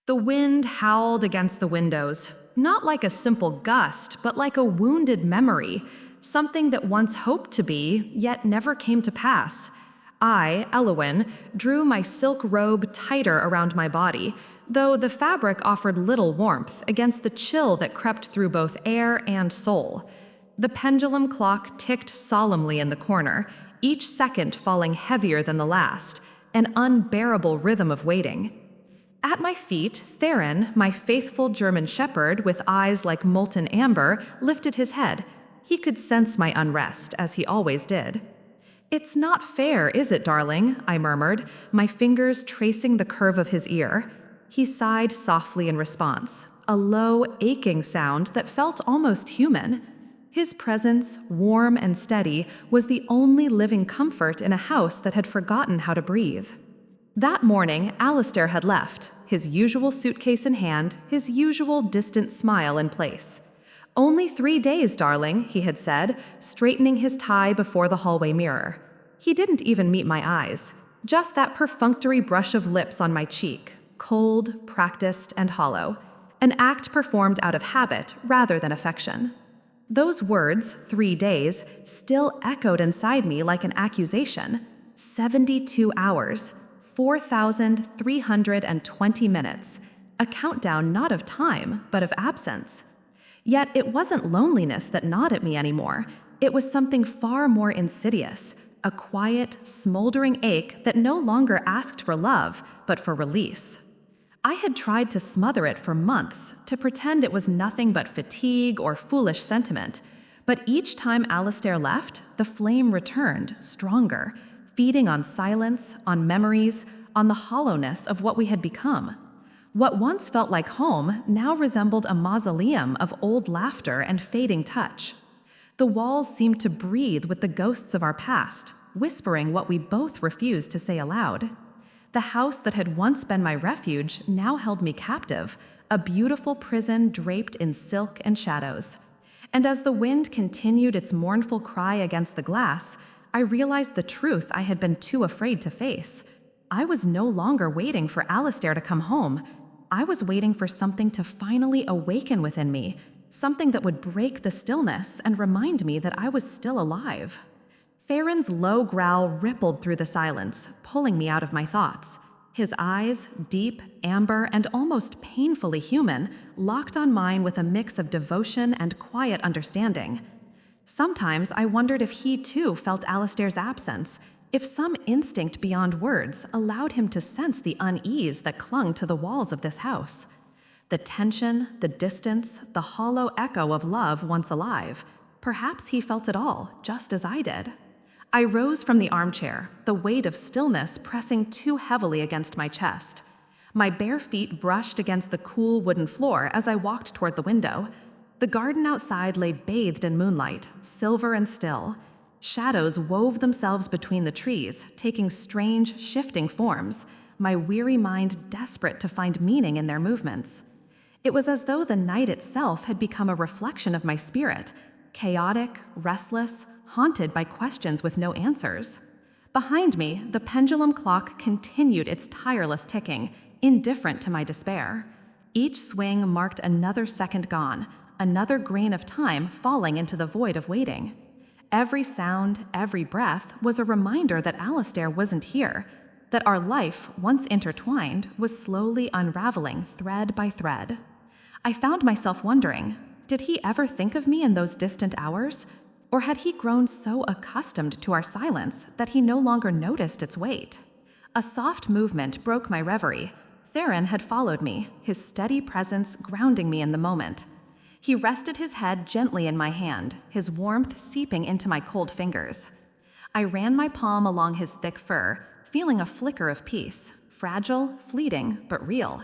The wind howled against the windows, not like a simple gust, but like a wounded memory, something that once hoped to be, yet never came to pass. I, Elowin, drew my silk robe tighter around my body, though the fabric offered little warmth against the chill that crept through both air and soul. The pendulum clock ticked solemnly in the corner, each second falling heavier than the last, an unbearable rhythm of waiting. At my feet, Theron, my faithful German shepherd with eyes like molten amber, lifted his head. He could sense my unrest, as he always did. "It's not fair, is it, darling?" I murmured, my fingers tracing the curve of his ear. He sighed softly in response, a low, aching sound that felt almost human. His presence, warm and steady, was the only living comfort in a house that had forgotten how to breathe. That morning, Alistair had left, his usual suitcase in hand, his usual distant smile in place. "Only 3 days, darling," he had said, straightening his tie before the hallway mirror. He didn't even meet my eyes, just that perfunctory brush of lips on my cheek, cold, practiced, and hollow, an act performed out of habit rather than affection. Those words, 3 days, still echoed inside me like an accusation. 72 hours. 4,320 minutes, a countdown not of time, but of absence. Yet it wasn't loneliness that gnawed at me anymore. It was something far more insidious, a quiet, smoldering ache that no longer asked for love, but for release. I had tried to smother it for months, to pretend it was nothing but fatigue or foolish sentiment, but each time Alistair left, the flame returned, stronger, feeding on silence, on memories, on the hollowness of what we had become. What once felt like home now resembled a mausoleum of old laughter and fading touch. The walls seemed to breathe with the ghosts of our past, whispering what we both refused to say aloud. The house that had once been my refuge now held me captive, a beautiful prison draped in silk and shadows. And as the wind continued its mournful cry against the glass, I realized the truth I had been too afraid to face. I was no longer waiting for Alistair to come home. I was waiting for something to finally awaken within me, something that would break the stillness and remind me that I was still alive. Farron's low growl rippled through the silence, pulling me out of my thoughts. His eyes, deep, amber, and almost painfully human, locked on mine with a mix of devotion and quiet understanding. Sometimes I wondered if he too felt Alistair's absence, if some instinct beyond words allowed him to sense the unease that clung to the walls of this house. The tension, the distance, the hollow echo of love once alive. Perhaps he felt it all, just as I did. I rose from the armchair, the weight of stillness pressing too heavily against my chest. My bare feet brushed against the cool wooden floor as I walked toward the window. The garden outside lay bathed in moonlight, silver and still. Shadows wove themselves between the trees, taking strange, shifting forms, my weary mind desperate to find meaning in their movements. It was as though the night itself had become a reflection of my spirit, chaotic, restless, haunted by questions with no answers. Behind me, the pendulum clock continued its tireless ticking, indifferent to my despair. Each swing marked another second gone, another grain of time falling into the void of waiting. Every sound, every breath was a reminder that Alistair wasn't here, that our life, once intertwined, was slowly unraveling thread by thread. I found myself wondering, did he ever think of me in those distant hours? Or had he grown so accustomed to our silence that he no longer noticed its weight? A soft movement broke my reverie. Theron had followed me, his steady presence grounding me in the moment. He rested his head gently in my hand, his warmth seeping into my cold fingers. I ran my palm along his thick fur, feeling a flicker of peace, fragile, fleeting, but real.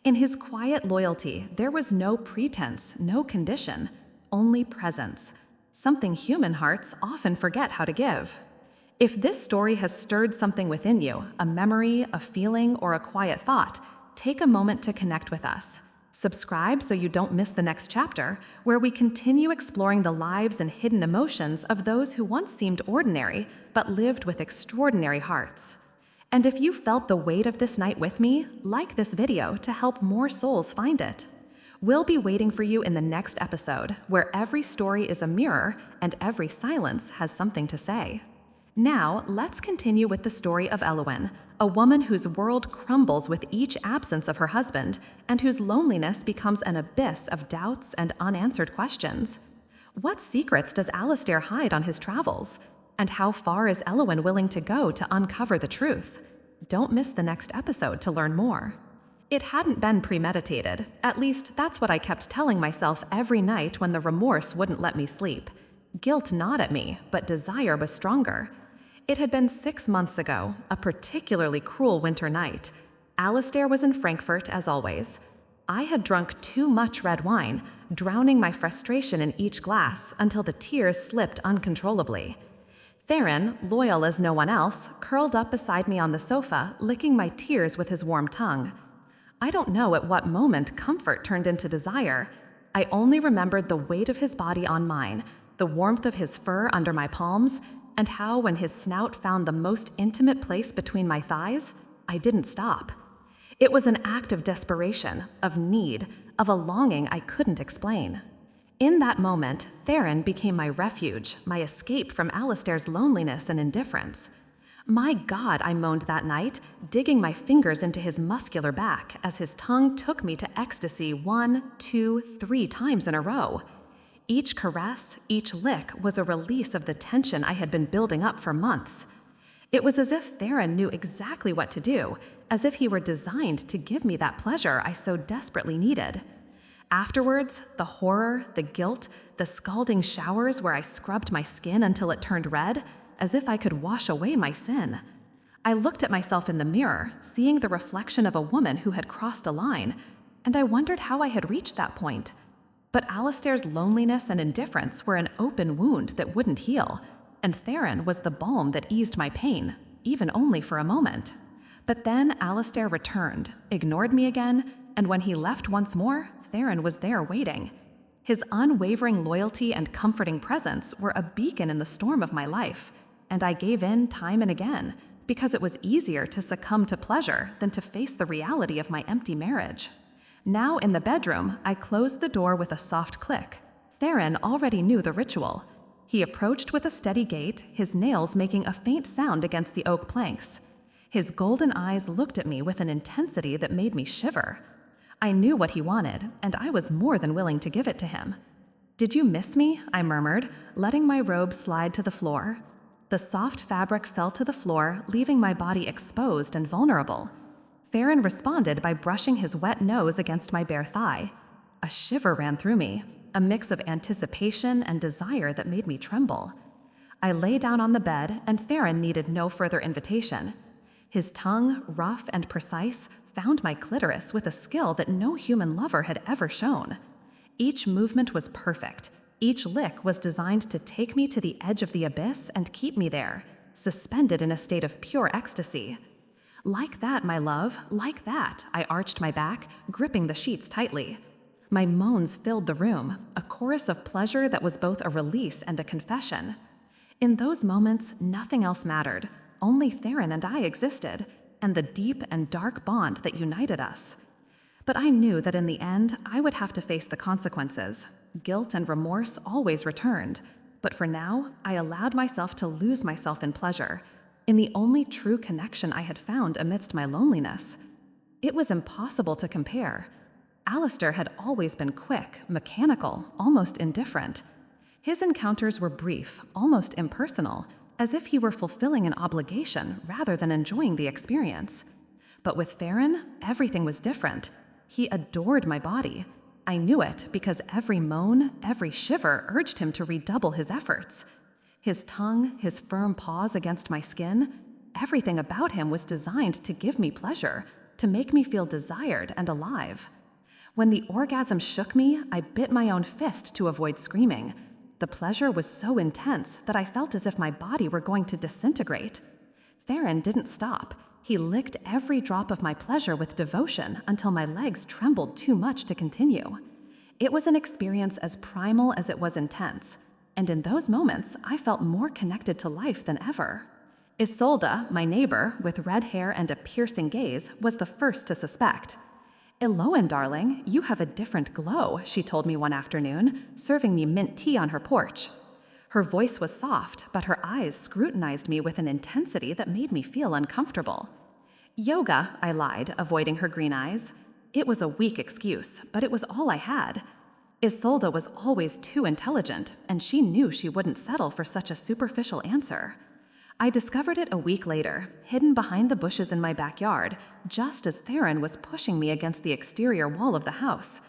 In his quiet loyalty, there was no pretense, no condition, only presence, something human hearts often forget how to give. If this story has stirred something within you, a memory, a feeling, or a quiet thought, take a moment to connect with us. Subscribe so you don't miss the next chapter, where we continue exploring the lives and hidden emotions of those who once seemed ordinary, but lived with extraordinary hearts. And if you felt the weight of this night with me, like this video to help more souls find it. We'll be waiting for you in the next episode, where every story is a mirror and every silence has something to say. Now, let's continue with the story of Elowen, a woman whose world crumbles with each absence of her husband and whose loneliness becomes an abyss of doubts and unanswered questions. What secrets does Alistair hide on his travels? And how far is Elowen willing to go to uncover the truth? Don't miss the next episode to learn more. It hadn't been premeditated, at least that's what I kept telling myself every night when the remorse wouldn't let me sleep. Guilt gnawed at me, but desire was stronger. It had been 6 months ago, a particularly cruel winter night. Alistair was in Frankfurt as always. I had drunk too much red wine, drowning my frustration in each glass until the tears slipped uncontrollably. Theron, loyal as no one else, curled up beside me on the sofa, licking my tears with his warm tongue. I don't know at what moment comfort turned into desire. I only remembered the weight of his body on mine, the warmth of his fur under my palms, and how when his snout found the most intimate place between my thighs, I didn't stop. It was an act of desperation, of need, of a longing I couldn't explain. In that moment, Theron became my refuge, my escape from Alistair's loneliness and indifference. My God, I moaned that night, digging my fingers into his muscular back as his tongue took me to ecstasy 1, 2, 3 times in a row. Each caress, each lick was a release of the tension I had been building up for months. It was as if Theron knew exactly what to do, as if he were designed to give me that pleasure I so desperately needed. Afterwards, the horror, the guilt, the scalding showers where I scrubbed my skin until it turned red, as if I could wash away my sin. I looked at myself in the mirror, seeing the reflection of a woman who had crossed a line, and I wondered how I had reached that point. But Alistair's loneliness and indifference were an open wound that wouldn't heal, and Theron was the balm that eased my pain, even only for a moment. But then Alistair returned, ignored me again, and when he left once more, Theron was there waiting. His unwavering loyalty and comforting presence were a beacon in the storm of my life, and I gave in time and again, because it was easier to succumb to pleasure than to face the reality of my empty marriage. Now in the bedroom, I closed the door with a soft click. Theron already knew the ritual. He approached with a steady gait, his nails making a faint sound against the oak planks. His golden eyes looked at me with an intensity that made me shiver. I knew what he wanted, and I was more than willing to give it to him. "Did you miss me?" I murmured, letting my robe slide to the floor. The soft fabric fell to the floor, leaving my body exposed and vulnerable. Theron responded by brushing his wet nose against my bare thigh. A shiver ran through me, a mix of anticipation and desire that made me tremble. I lay down on the bed, and Theron needed no further invitation. His tongue, rough and precise, found my clitoris with a skill that no human lover had ever shown. Each movement was perfect. Each lick was designed to take me to the edge of the abyss and keep me there, suspended in a state of pure ecstasy. "Like that, my love, like that," I arched my back, gripping the sheets tightly. My moans filled the room, a chorus of pleasure that was both a release and a confession. In those moments, nothing else mattered. Only Theron and I existed, and the deep and dark bond that united us. But I knew that in the end, I would have to face the consequences. Guilt and remorse always returned, but for now, I allowed myself to lose myself in pleasure, in the only true connection I had found amidst my loneliness. It was impossible to compare. Alistair had always been quick, mechanical, almost indifferent. His encounters were brief, almost impersonal, as if he were fulfilling an obligation rather than enjoying the experience. But with Theron, everything was different. He adored my body. I knew it because every moan, every shiver urged him to redouble his efforts. His tongue, his firm paws against my skin, everything about him was designed to give me pleasure, to make me feel desired and alive. When the orgasm shook me, I bit my own fist to avoid screaming. The pleasure was so intense that I felt as if my body were going to disintegrate. Theron didn't stop. He licked every drop of my pleasure with devotion until my legs trembled too much to continue. It was an experience as primal as it was intense, and in those moments, I felt more connected to life than ever. Isolde, my neighbor, with red hair and a piercing gaze, was the first to suspect. "Eloan, darling, you have a different glow," she told me one afternoon, serving me mint tea on her porch. Her voice was soft, but her eyes scrutinized me with an intensity that made me feel uncomfortable. "Yoga," I lied, avoiding her green eyes. It was a weak excuse, but it was all I had. Isolde was always too intelligent, and she knew she wouldn't settle for such a superficial answer. I discovered it a week later, hidden behind the bushes in my backyard, just as Theron was pushing me against the exterior wall of the house.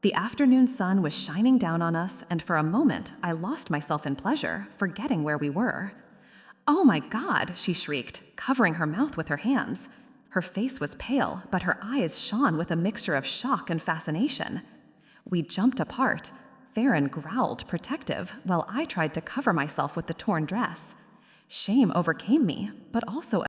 The afternoon sun was shining down on us, and for a moment I lost myself in pleasure, forgetting where we were. "Oh my God," she shrieked, covering her mouth with her hands. Her face was pale, but her eyes shone with a mixture of shock and fascination. We jumped apart. Theron growled, protective, while I tried to cover myself with the torn dress. Shame overcame me, but also